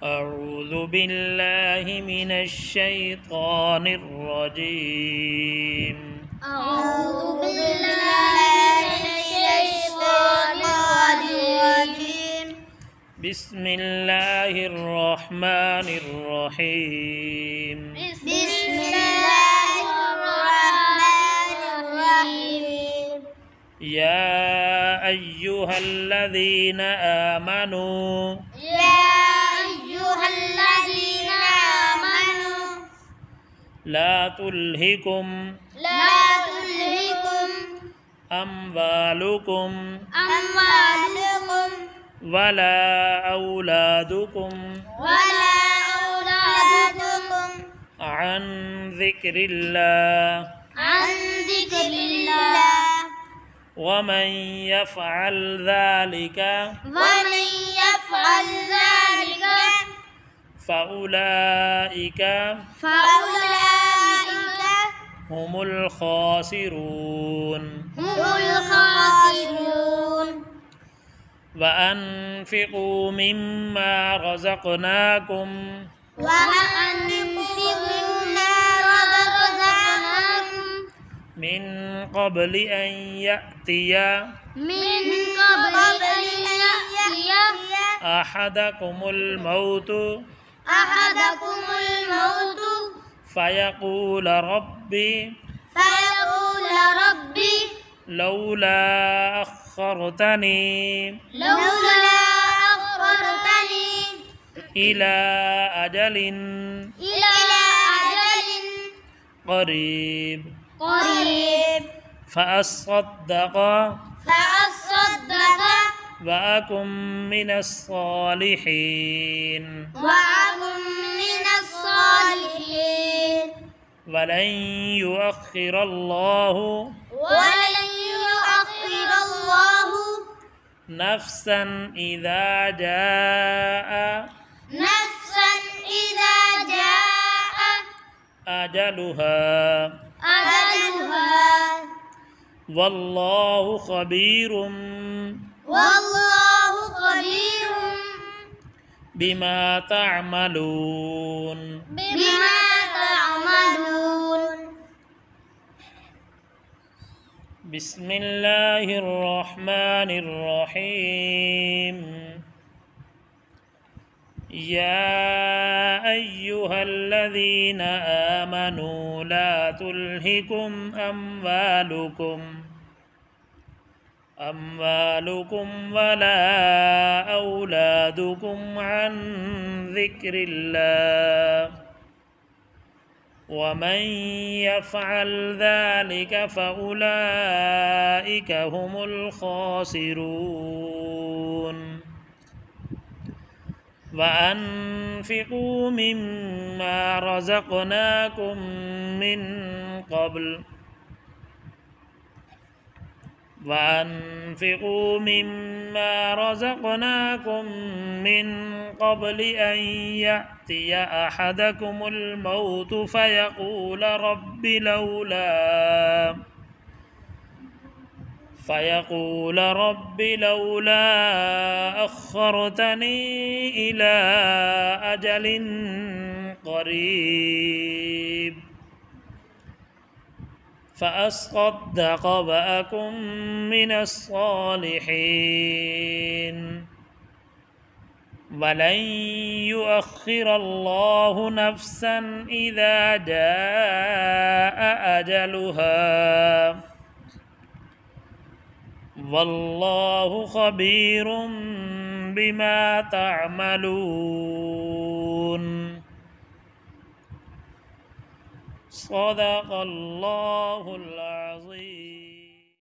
أعوذ بالله من الشيطان الرجيم. أعوذ بالله من الشيطان الرجيم. بسم الله الرحمن الرحيم. بسم الله الرحمن الرحيم. يا أيها الذين آمنوا لا تلهكم أموالكم ولا أولادكم عن ذكر الله ومن يفعل ذلك فأولئك هم الخاسرون. وأنفقوا مما رزقناكم من قبل أن يأتي أحدكم الموت فيقول ربي لولا أخرتني إلى أجل قريب فأصدق وأكن من الصالحين. ولن يؤخر الله نفسا إذا جاء أجلها والله خبير بما تعملون. بسم الله الرحمن الرحيم. يا أيها الذين آمنوا لا تلهكم أموالكم ولا أولادكم عن ذكر الله ومن يفعل ذلك فأولئك هم الخاسرون. وأنفقوا مما رزقناكم من قبل أن يأتي أحدكم الموت فيقول رب لولا أخرتني إلى أجل قريب فأصدق وأكن من الصالحين. ولن يؤخر الله نفسا إذا جاء أجلها والله خبير بما تعملون. صدق الله العظيم.